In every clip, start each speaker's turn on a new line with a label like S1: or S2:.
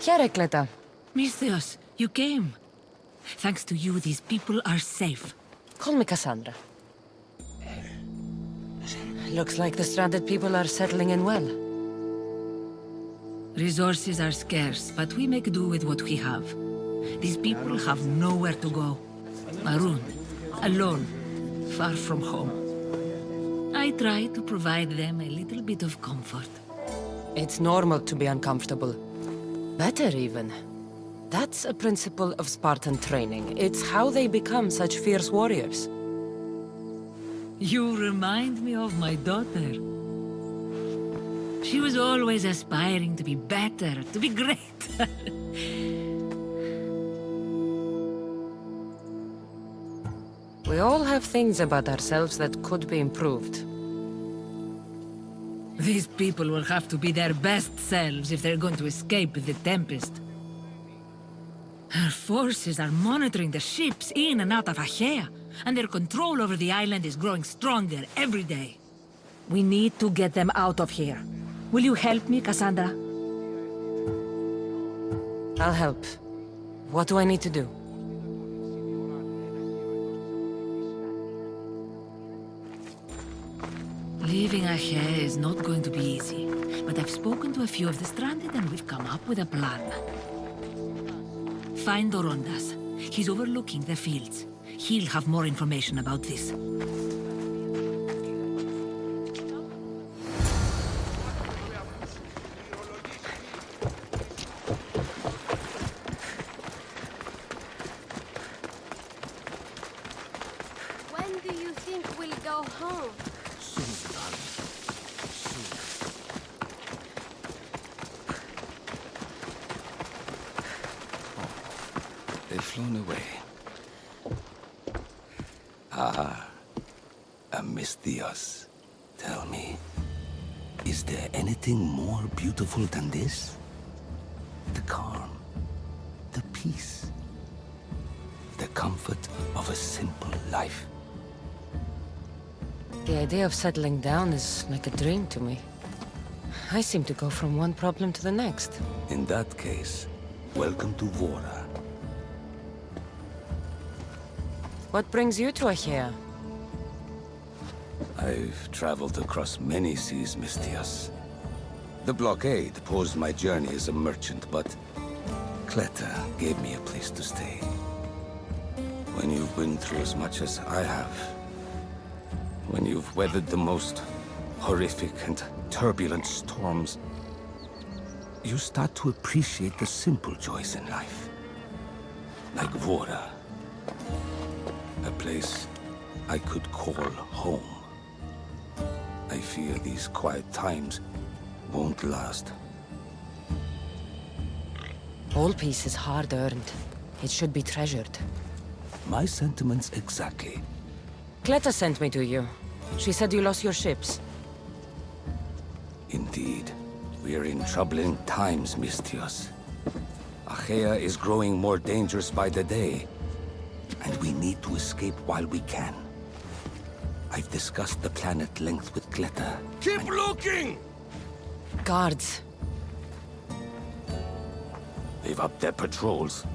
S1: Heracleta.
S2: Misthios, you came. Thanks to you, these people are safe.
S1: Call me Kassandra. Looks like the stranded people are settling in well.
S2: Resources are scarce, but we make do with what we have. These people have nowhere to go. Maroon, alone, far from home. I try to provide them a little bit of comfort.
S1: It's normal to be uncomfortable. Better even. That's a principle of Spartan training. It's how they become such fierce warriors.
S2: You remind me of my daughter. She was always aspiring to be better, to be great.
S1: We all have things about ourselves that could be improved.
S2: These people will have to be their best selves if they're going to escape the Tempest. Her forces are monitoring the ships in and out of Achaea, and their control over the island is growing stronger every day. We need to get them out of here. Will you help me, Kassandra?
S1: I'll help. What do I need to do?
S2: Leaving Achaea is not going to be easy, but I've spoken to a few of the stranded and we've come up with a plan. Find Dorondas. He's overlooking the fields. He'll have more information about this.
S3: When do you think we'll go home?
S4: Soon, darling. Soon. Oh, they've flown away. Misthios, tell me, is there anything more beautiful than this? The calm, the peace, the comfort of a simple life.
S1: The idea of settling down is like a dream to me. I seem to go from one problem to the next.
S4: In that case, welcome to Vora.
S1: What brings you to Achaea?
S4: I've traveled across many seas, Misthios. The blockade posed my journey as a merchant, but Cleta gave me a place to stay. When you've been through as much as I have, when you've weathered the most horrific and turbulent storms, you start to appreciate the simple joys in life. Like Vora. A place I could call home. I fear these quiet times won't last.
S1: All peace is hard-earned. It should be treasured.
S4: My sentiments exactly.
S1: Cleta sent me to you. She said you lost your ships.
S4: Indeed. We're in troubling times, Misthios. Achaea is growing more dangerous by the day, and we need to escape while we can. I've discussed the plan at length with Cleta.
S5: Keep looking!
S1: Guards.
S4: They've upped their patrols.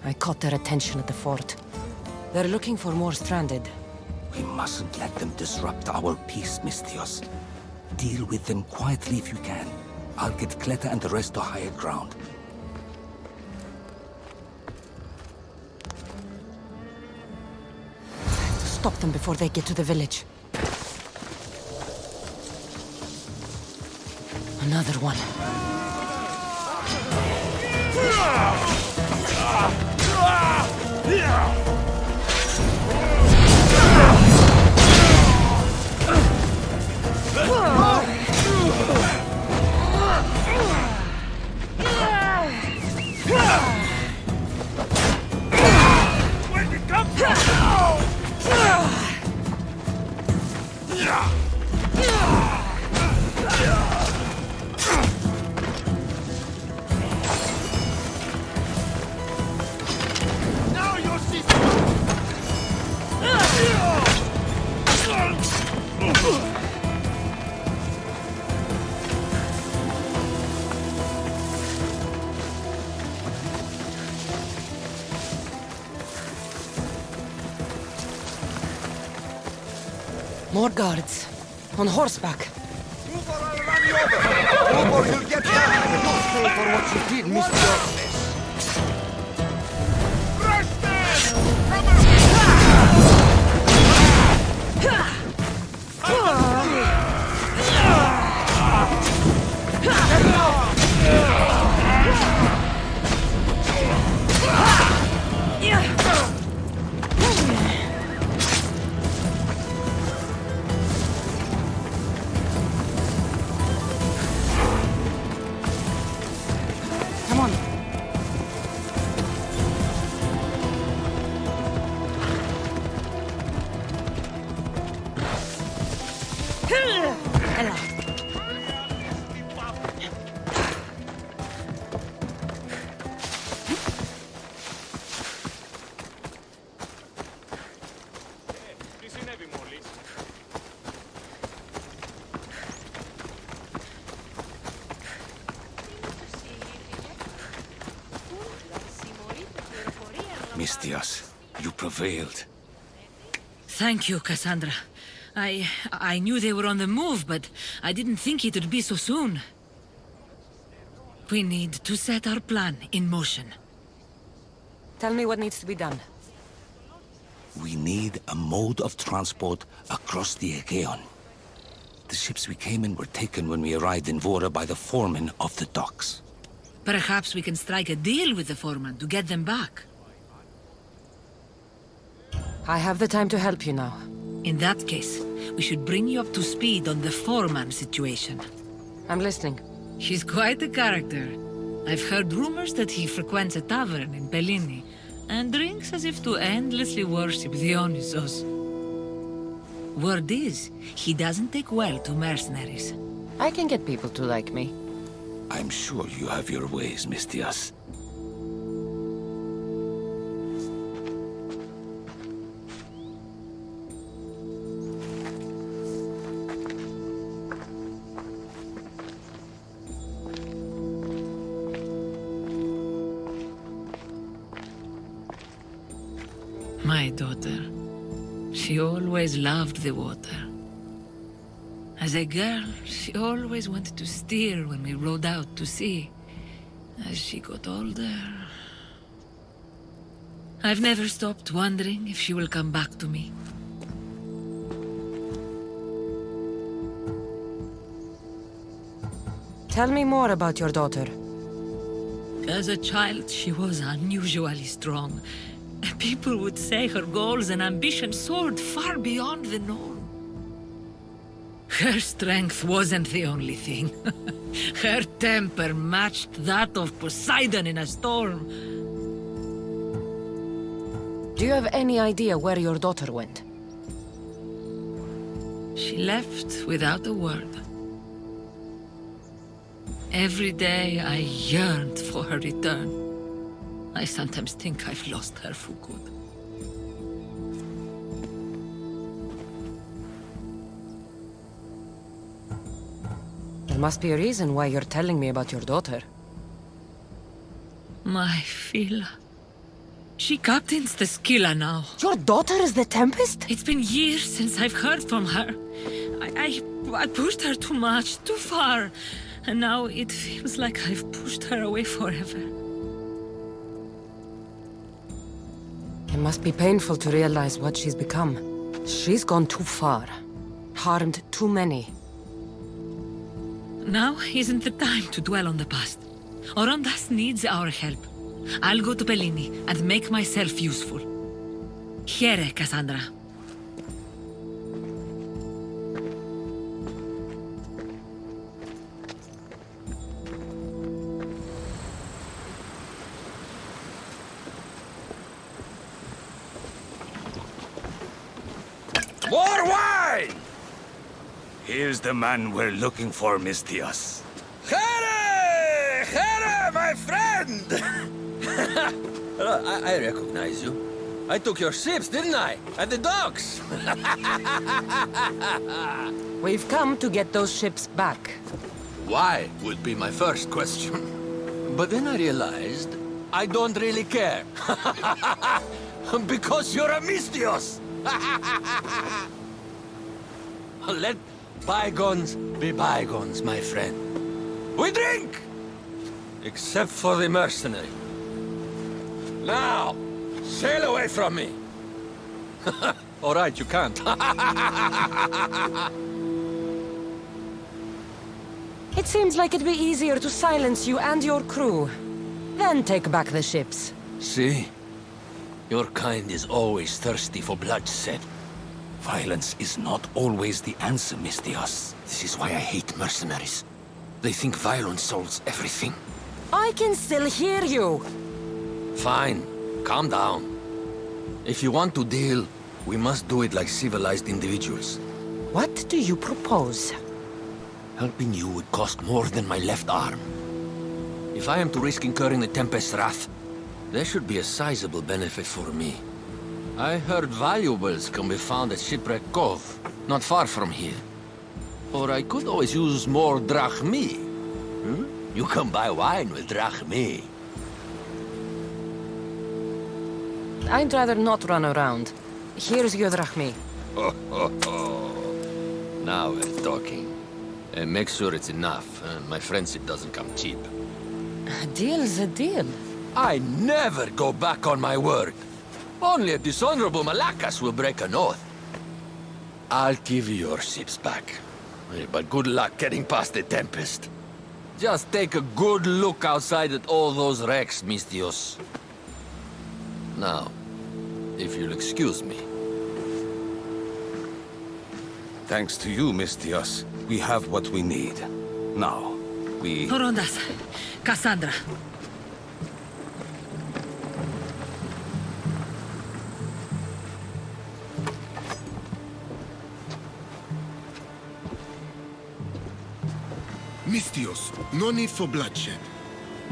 S1: I caught their attention at the fort. They're looking for more stranded.
S4: We mustn't let them disrupt our peace, Misthios. Deal with them quietly if you can. I'll get Cleta and the rest to higher ground.
S1: Stop them before they get to the village. Another one.
S5: Where'd it come from?
S1: More guards. On horseback.
S6: You'll get back. You'll pay for what you did, Mr.
S1: Come on.
S4: Mistias, you prevailed.
S2: Thank you, Kassandra. I knew they were on the move, but I didn't think it would be so soon. We need to set our plan in motion.
S1: Tell me what needs to be done.
S4: We need a mode of transport across the Aegean. The ships we came in were taken when we arrived in Vora by the foreman of the docks.
S2: Perhaps we can strike a deal with the foreman to get them back.
S1: I have the time to help you now.
S2: In that case, we should bring you up to speed on the foreman situation.
S1: I'm listening.
S2: She's quite a character. I've heard rumors that he frequents a tavern in Bellini and drinks as if to endlessly worship Dionysos. Word is, he doesn't take well to mercenaries.
S1: I can get people to like me.
S4: I'm sure you have your ways, Mistias.
S2: My daughter. She always loved the water. As a girl, she always wanted to steer when we rode out to sea. As she got older... I've never stopped wondering if she will come back to me.
S1: Tell me more about your daughter.
S2: As a child, she was unusually strong. People would say her goals and ambitions soared far beyond the norm. Her strength wasn't the only thing. Her temper matched that of Poseidon in a storm.
S1: Do you have any idea where your daughter went?
S2: She left without a word. Every day I yearned for her return. I sometimes think I've lost her for good.
S1: There must be a reason why you're telling me about your daughter.
S2: My Fila. She captains the Scylla now.
S1: Your daughter is the Tempest?
S2: It's been years since I've heard from her. I pushed her too much, too far. And now it feels like I've pushed her away forever.
S1: It must be painful to realize what she's become. She's gone too far. Harmed too many.
S2: Now isn't the time to dwell on the past. Orondas needs our help. I'll go to Bellini and make myself useful. Here, Kassandra.
S5: More wine!
S4: Here's the man we're looking for, Mistias.
S5: Here! Here, my friend! I recognize you. I took your ships, didn't I? At the docks!
S1: We've come to get those ships back.
S5: Why would be my first question. But then I realized I don't really care. Because you're a Mistios! Let bygones be bygones, my friend. We drink! Except for the mercenary. Now, sail away from me! All right, you can't.
S1: It seems like it'd be easier to silence you and your crew, then take back the ships.
S5: See? Your kind is always thirsty for bloodshed.
S4: Violence is not always the answer, Mistios.
S5: This is why I hate mercenaries. They think violence solves everything.
S1: I can still hear you!
S5: Fine, calm down. If you want to deal, we must do it like civilized individuals.
S1: What do you propose?
S5: Helping you would cost more than my left arm. If I am to risk incurring the Tempest's wrath, there should be a sizable benefit for me. I heard valuables can be found at Shipwreck Cove, not far from here. Or I could always use more drachmi. You can buy wine with drachmi.
S1: I'd rather not run around. Here's your drachmi.
S5: Now we're talking. Make sure it's enough. My friendship doesn't come cheap.
S1: A deal's a deal.
S5: I never go back on my word. Only a dishonorable Malakas will break an oath. I'll give you your ships back. But good luck getting past the Tempest. Just take a good look outside at all those wrecks, Mistios. Now, if you'll excuse me.
S4: Thanks to you, Mistios, we have what we need. Now, we...
S2: Horondas, Kassandra.
S7: Mistios, no need for bloodshed.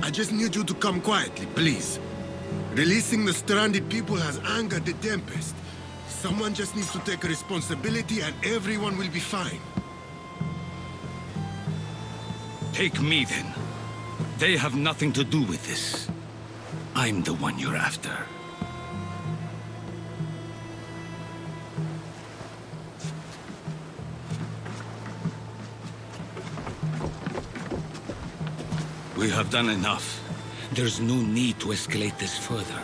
S7: I just need you to come quietly, please. Releasing the stranded people has angered the Tempest. Someone just needs to take responsibility and everyone will be fine.
S4: Take me, then. They have nothing to do with this. I'm the one you're after. We have done enough. There's no need to escalate this further.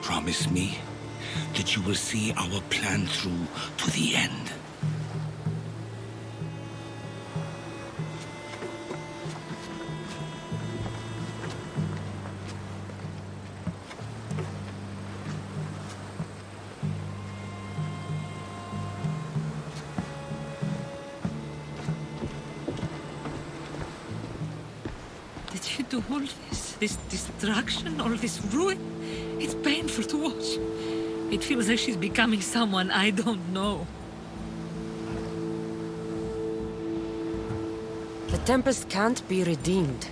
S4: Promise me that you will see our plan through to the end.
S2: Did you do all this destruction, all this ruin? It's painful to watch. It feels like she's becoming someone I don't know.
S1: The Tempest can't be redeemed.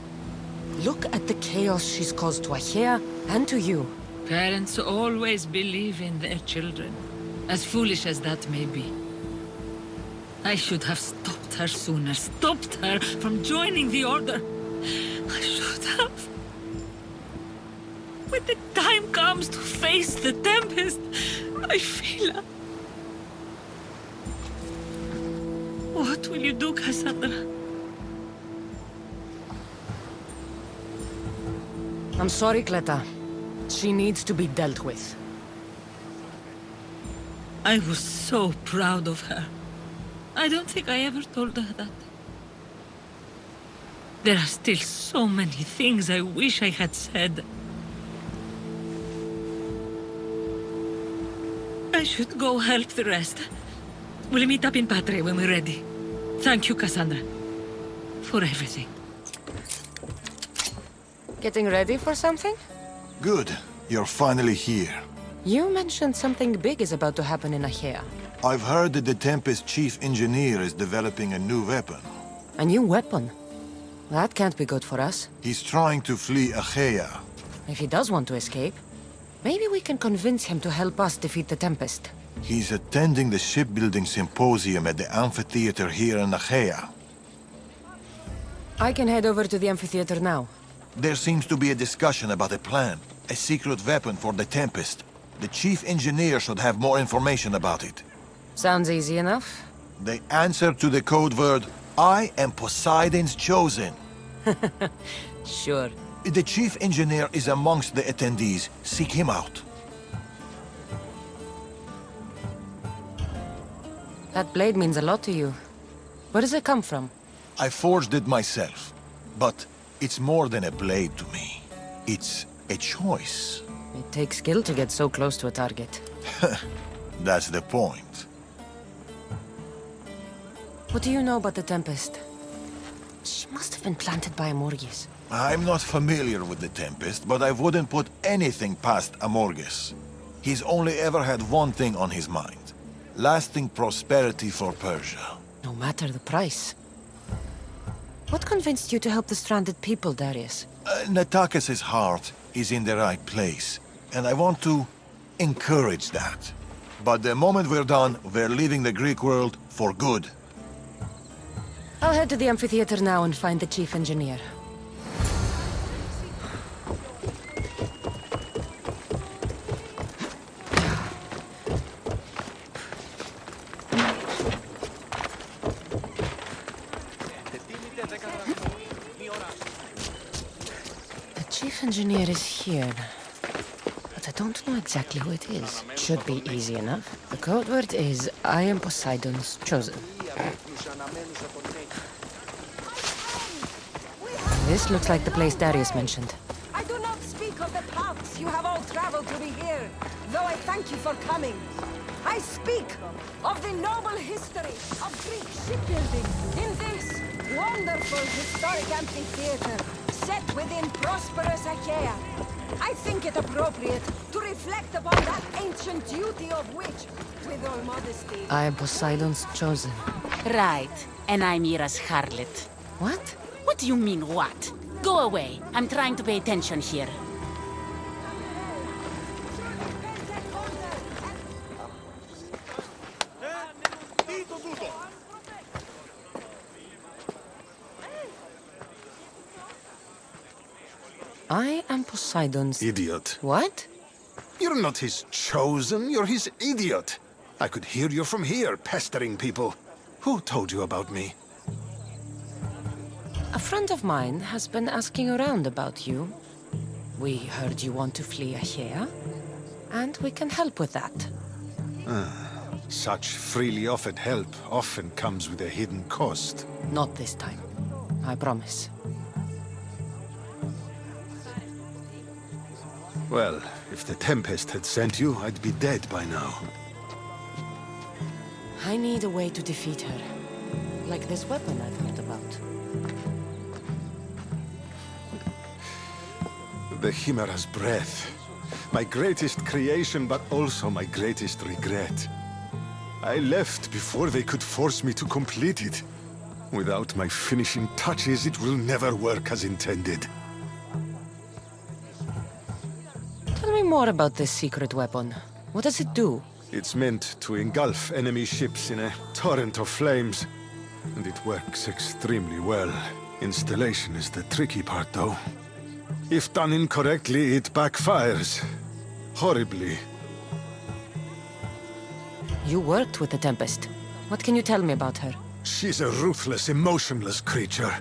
S1: Look at the chaos she's caused to Achaea and to you.
S2: Parents always believe in their children, as foolish as that may be. I should have stopped her sooner, stopped her from joining the Order. I should have. When the time comes to face the Tempest, I feel... What will you do, Kassandra?
S1: I'm sorry, Cleta. She needs to be dealt with.
S2: I was so proud of her. I don't think I ever told her that. There are still so many things I wish I had said. I should go help the rest. We'll meet up in Patre when we're ready. Thank you, Kassandra, for everything.
S1: Getting ready for something?
S8: Good. You're finally here.
S1: You mentioned something big is about to happen in Achaea.
S8: I've heard that the Tempest chief engineer is developing a new weapon.
S1: A new weapon? That can't be good for us.
S8: He's trying to flee Achaea.
S1: If he does want to escape, maybe we can convince him to help us defeat the Tempest.
S8: He's attending the shipbuilding symposium at the amphitheater here in Achaea.
S1: I can head over to the amphitheater now.
S8: There seems to be a discussion about a plan, a secret weapon for the Tempest. The chief engineer should have more information about it.
S1: Sounds easy enough.
S8: They answer to the code word, I am Poseidon's chosen.
S1: Sure.
S8: The chief engineer is amongst the attendees. Seek him out.
S1: That blade means a lot to you. Where does it come from?
S8: I forged it myself. But it's more than a blade to me. It's a choice.
S1: It takes skill to get so close to a target.
S8: That's the point.
S1: What do you know about the Tempest? She must have been planted by Amorges.
S8: I'm not familiar with the Tempest, but I wouldn't put anything past Amorges. He's only ever had one thing on his mind. Lasting prosperity for Persia.
S1: No matter the price. What convinced you to help the stranded people, Darius?
S8: Natakis' heart is in the right place, and I want to encourage that. But the moment we're done, we're leaving the Greek world for good.
S1: I'll head to the amphitheater now and find the chief engineer. The chief engineer is here, but I don't know exactly who it is. Should be easy enough. The code word is, I am Poseidon's chosen. This looks like the place Darius mentioned.
S9: I do not speak of the paths you have all traveled to be here, though I thank you for coming. I speak of the noble history of Greek shipbuilding in this wonderful historic amphitheater set within prosperous Achaea. I think it appropriate to reflect upon that ancient duty of which, with all modesty...
S1: I am Poseidon's chosen.
S10: Right. And I'm Mira's harlot.
S1: What?
S10: What do you mean, what? Go away. I'm trying to pay attention here.
S1: I am Poseidon's...
S11: Idiot.
S1: What?
S11: You're not his chosen, you're his idiot. I could hear you from here, pestering people. Who told you about me?
S1: A friend of mine has been asking around about you. We heard you want to flee Achaea, and we can help with that.
S11: Such freely offered help often comes with a hidden cost.
S1: Not this time. I promise.
S11: Well, if the Tempest had sent you, I'd be dead by now.
S1: I need a way to defeat her. Like this weapon I've heard about.
S11: The Chimera's breath. My greatest creation, but also my greatest regret. I left before they could force me to complete it. Without my finishing touches, it will never work as intended.
S1: Tell me more about this secret weapon. What does it do?
S11: It's meant to engulf enemy ships in a torrent of flames. And it works extremely well. Installation is the tricky part, though. If done incorrectly, it backfires. Horribly.
S1: You worked with the Tempest. What can you tell me about her?
S11: She's a ruthless, emotionless creature.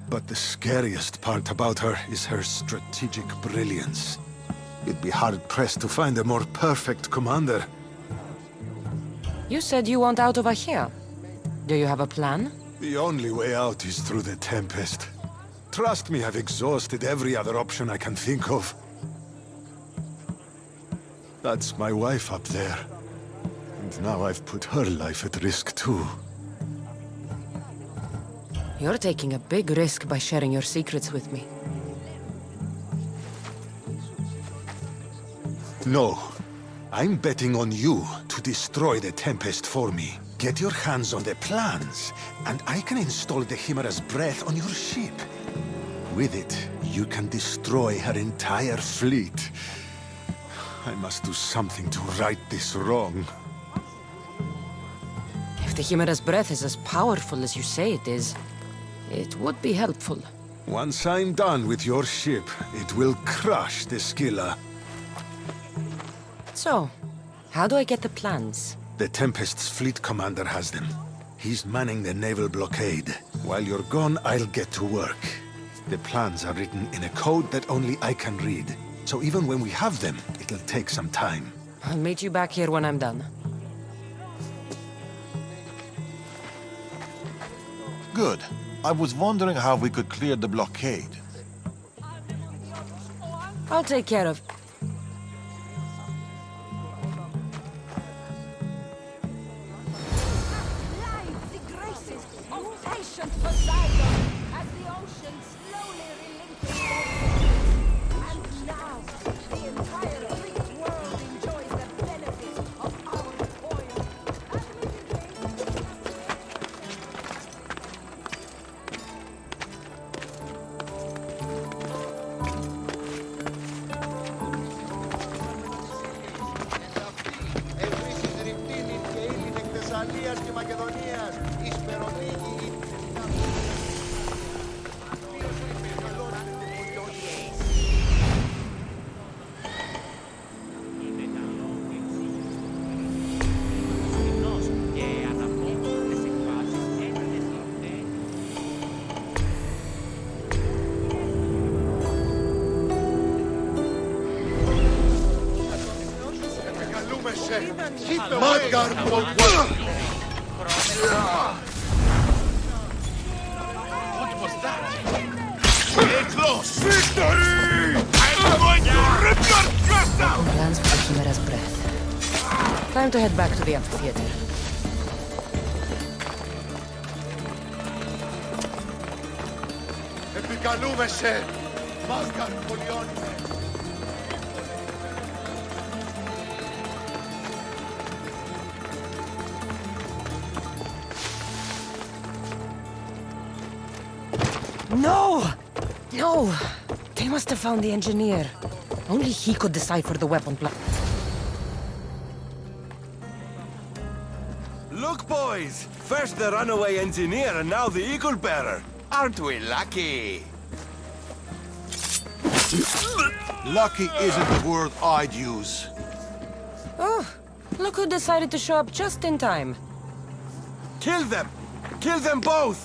S11: But the scariest part about her is her strategic brilliance. You'd be hard-pressed to find a more perfect commander.
S1: You said you want out of Achaea. Do you have a plan?
S11: The only way out is through the Tempest. Trust me, I've exhausted every other option I can think of. That's my wife up there. And now I've put her life at risk too.
S1: You're taking a big risk by sharing your secrets with me.
S11: No. I'm betting on you to destroy the Tempest for me. Get your hands on the plans, and I can install the Chimera's breath on your ship. With it, you can destroy her entire fleet. I must do something to right this wrong.
S1: If the Chimera's breath is as powerful as you say it is, it would be helpful.
S11: Once I'm done with your ship, it will crush the Scylla.
S1: So, how do I get the plans?
S11: The Tempest's fleet commander has them. He's manning the naval blockade. While you're gone, I'll get to work. The plans are written in a code that only I can read. So even when we have them, it'll take some time.
S1: I'll meet you back here when I'm done.
S8: Good. I was wondering how we could clear the blockade.
S1: I'll take care of...
S9: The graces of patient Poseidon as the ocean slowly relinquishes. And now, the entire Greek world enjoys the benefits of our toil.
S6: Επίσης ρηπτήνην και ήλιν εκ Θεσσαλίας και Μακεδονίας, εις Περονίγη, Μάγκαρ What was that? Stay close! Victory! I'm going to rip your chest out!
S1: Plans for the Chimera's breath. Time to head back to the amphitheater.
S6: Επικαλούμεσαι! Μάγκαρ Πολιόνιμε!
S1: No! No! They must have found the engineer. Only he could decipher the weapon plan.
S6: Look, boys! First the runaway engineer and now the eagle bearer. Aren't we lucky?
S8: Lucky isn't the word I'd use.
S1: Oh, look who decided to show up just in time.
S6: Kill them! Kill them both!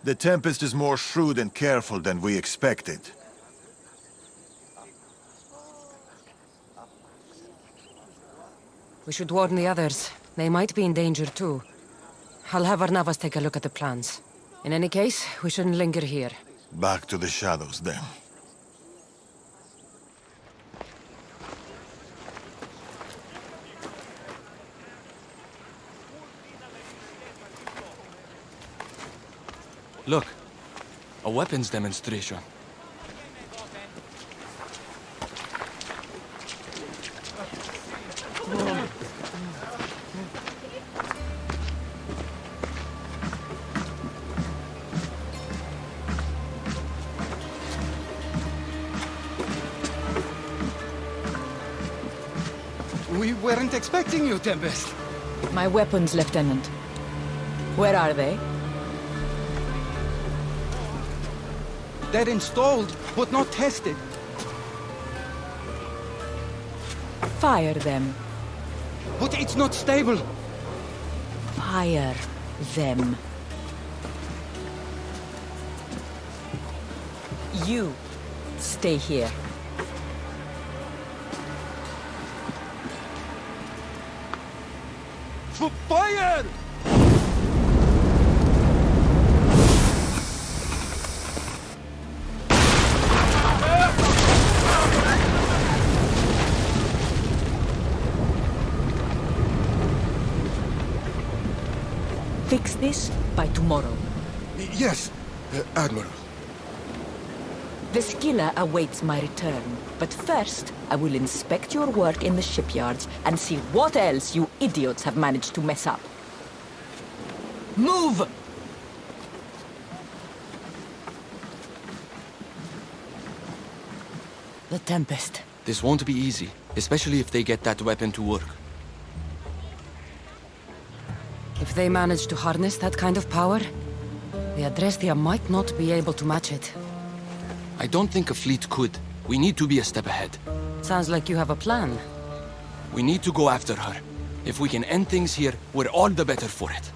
S8: The Tempest is more shrewd and careful than we expected.
S1: We should warn the others. They might be in danger too. I'll have Arnavas take a look at the plans. In any case, we shouldn't linger here.
S8: Back to the shadows, then.
S12: Look, a weapons demonstration.
S13: We weren't expecting you, Tempest.
S14: My weapons, Lieutenant. Where are they?
S13: They're installed, but not tested.
S14: Fire them.
S13: But it's not stable.
S14: hire them. You stay here.
S13: Fire!
S14: Fix this by tomorrow.
S11: Yes, Admiral.
S14: The skiller awaits my return. But first, I will inspect your work in the shipyards and see what else you idiots have managed to mess up. Move!
S1: The Tempest.
S12: This won't be easy, especially if they get that weapon to work.
S1: If they manage to harness that kind of power, the Adrestia might not be able to match it.
S12: I don't think a fleet could. We need to be a step ahead.
S1: Sounds like you have a plan.
S12: We need to go after her. If we can end things here, we're all the better for it.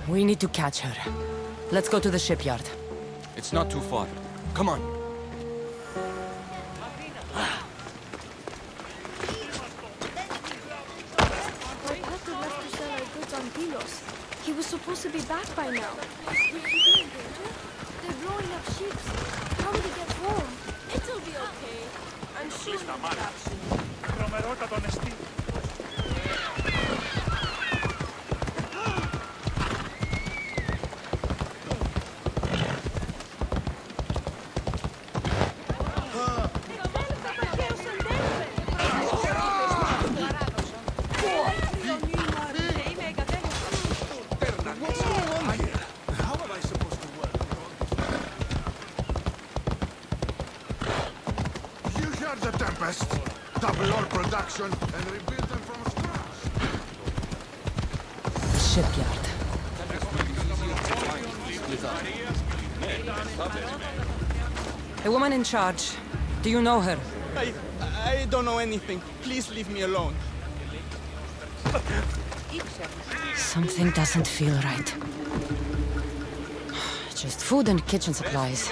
S1: We need to catch her. Let's go to the shipyard.
S12: It's not too far. Come on.
S3: He was supposed to be back by now. Will he be in danger? They're blowing up ships. How will he get home? It'll be okay. I'm sure he'll be back soon.
S6: The Tempest. Double our production and rebuild them from scratch.
S1: The shipyard. The woman in charge. Do you know her?
S13: I don't know anything. Please leave me alone.
S1: Something doesn't feel right. Just food and kitchen supplies.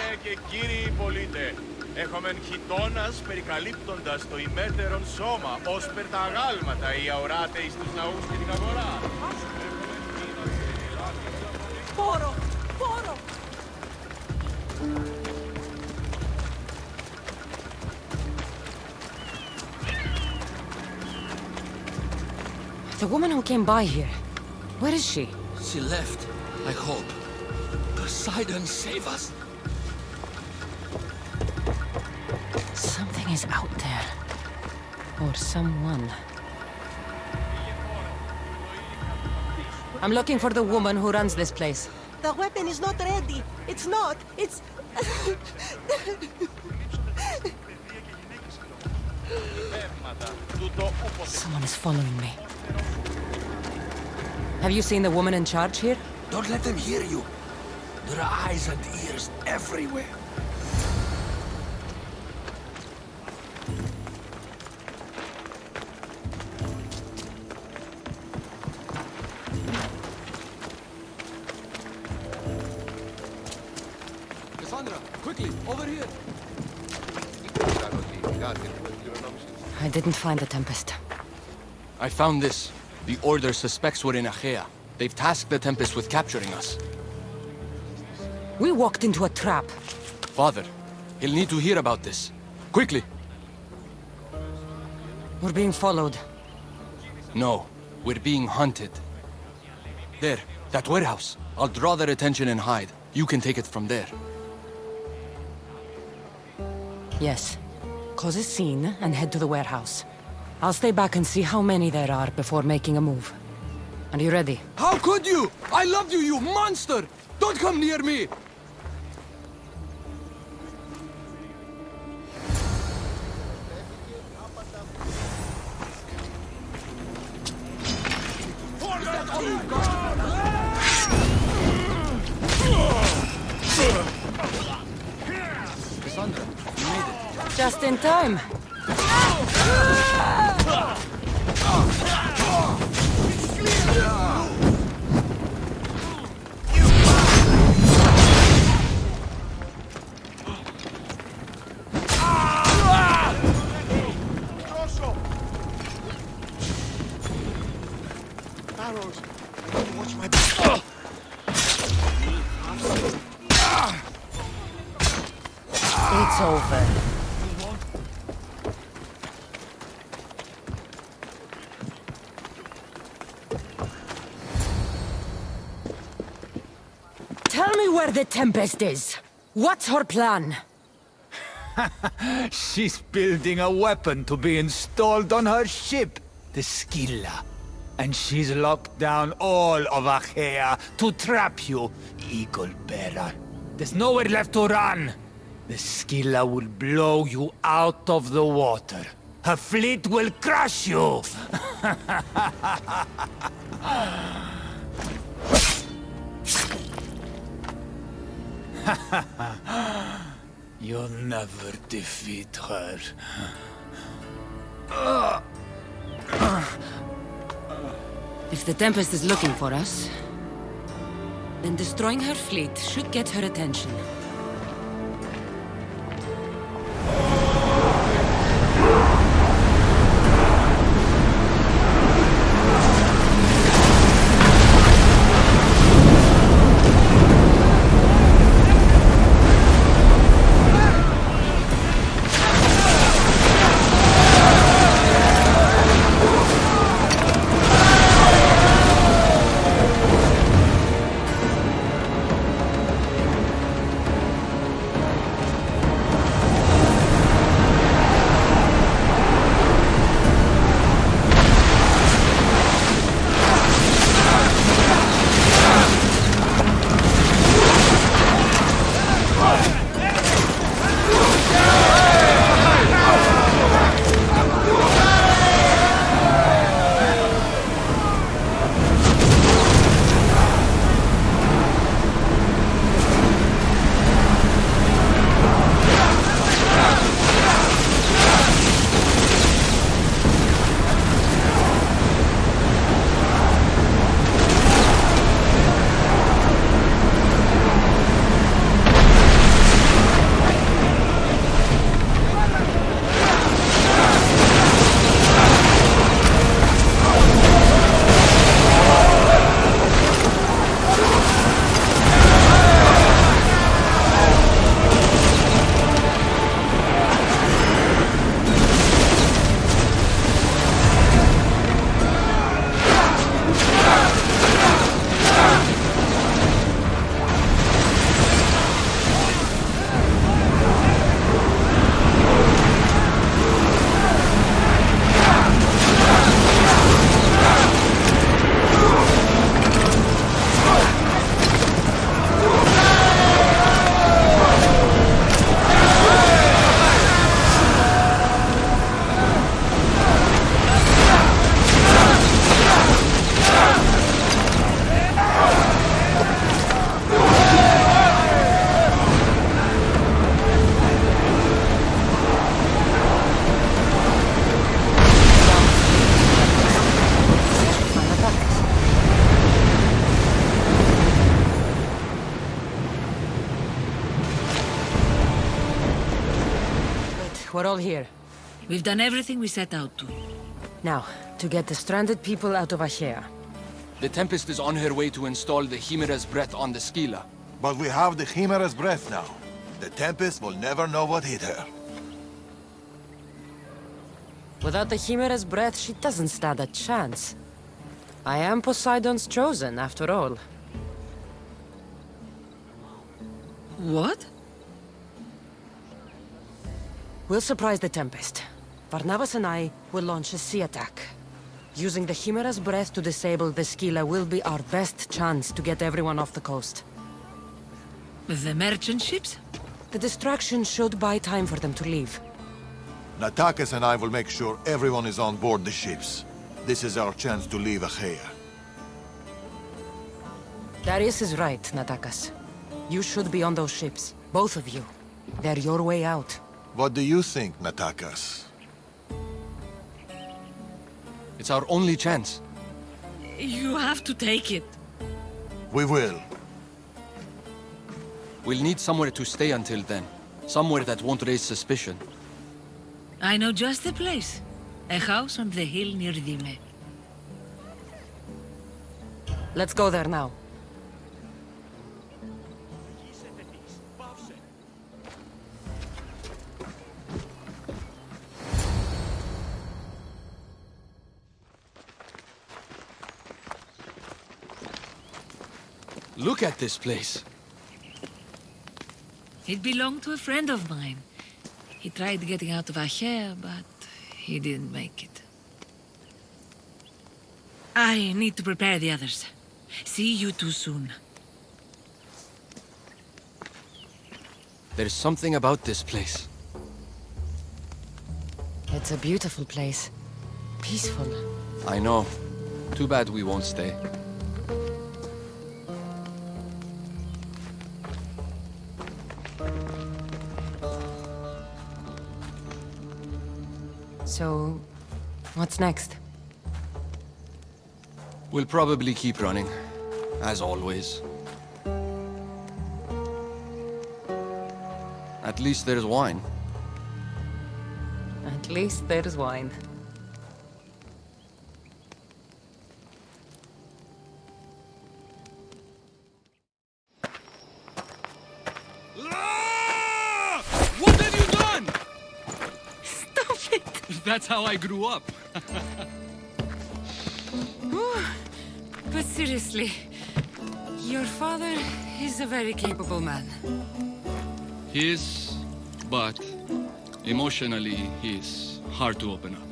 S6: Έχομεν χιτώνας περικαλύπτοντας το ημέτερον σώμα, ως περ τα αγάλματα οι αοράτε εις τους ναούς και την αγορά.
S9: Πόρο! Πόρο!
S1: The woman who came by here. Where is she?
S5: She left, I hope. Poseidon, save us!
S1: Something is out there. Or someone. I'm looking for the woman who runs this place.
S9: The weapon is not ready. It's not. It's...
S1: Someone is following me. Have you seen the woman in charge here?
S5: Don't let them hear you. There are eyes and ears everywhere.
S12: Kassandra, quickly, over here!
S1: I didn't find the Tempest.
S12: I found this. The Order suspects we're in Achaea. They've tasked the Tempest with capturing us.
S1: We walked into a trap.
S12: Father, he'll need to hear about this. Quickly!
S1: We're being followed.
S12: No, we're being hunted. There, that warehouse. I'll draw their attention and hide. You can take it from there.
S1: Yes. Cause a scene and head to the warehouse. I'll stay back and see how many there are before making a move. Are you ready?
S12: How could you? I loved you, you monster! Don't come near me! Kassandra, you made it.
S1: Just in time.
S6: Arrows. Watch my...
S1: It's over. Tell me where the Tempest is. What's her plan?
S15: She's building a weapon to be installed on her ship, the Scylla. And she's locked down all of Achaea to trap you, Eagle Bearer. There's nowhere left to run. The Scylla will blow you out of the water. Her fleet will crush you! You'll never defeat her.
S1: If the Tempest is looking for us, then destroying her fleet should get her attention. We're all here.
S2: We've done everything we set out to.
S1: Now, to get the stranded people out of Achaea.
S12: The Tempest is on her way to install the Chimera's breath on the Scylla.
S8: But we have the Chimera's breath now. The Tempest will never know what hit her.
S1: Without the Chimera's breath, she doesn't stand a chance. I am Poseidon's chosen, after all.
S2: What?
S1: We'll surprise the Tempest. Barnabas and I will launch a sea attack. Using the Chimera's breath to disable the Scylla will be our best chance to get everyone off the coast.
S2: With the merchant ships?
S1: The distraction should buy time for them to leave.
S8: Natakas and I will make sure everyone is on board the ships. This is our chance to leave Achaea.
S1: Darius is right, Natakas. You should be on those ships. Both of you. They're your way out.
S8: What do you think, Natakas?
S12: It's our only chance.
S2: You have to take it.
S8: We will.
S12: We'll need somewhere to stay until then. Somewhere that won't raise suspicion.
S2: I know just the place. A house on the hill near Dime.
S1: Let's go there now.
S12: Look at this place.
S2: It belonged to a friend of mine. He tried getting out of Achaea, but he didn't make it. I need to prepare the others. See you too soon.
S12: There's something about this place.
S1: It's a beautiful place. Peaceful.
S12: I know. Too bad we won't stay.
S1: So, what's next?
S12: We'll probably keep running, as always. At least there's wine.
S1: At least there's wine.
S12: What have you done?
S2: Stop it!
S12: That's how I grew up.
S1: But seriously, your father is a very capable man.
S12: He is, but emotionally, he's hard to open up.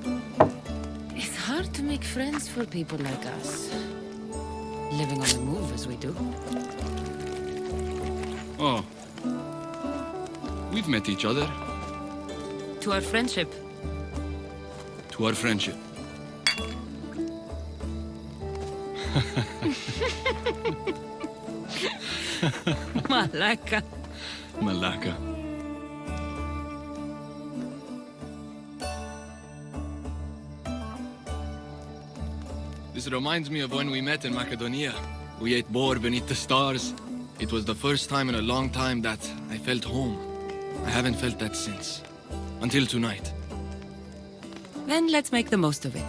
S1: It's hard to make friends for people like us. Living on the move as we do.
S12: Oh. We've met each other.
S1: To our friendship.
S12: To our friendship.
S2: Malaka.
S12: Malaka. This reminds me of when we met in Macedonia. We ate boar beneath the stars. It was the first time in a long time that I felt home. I haven't felt that since. Until tonight.
S1: Then let's make the most of it.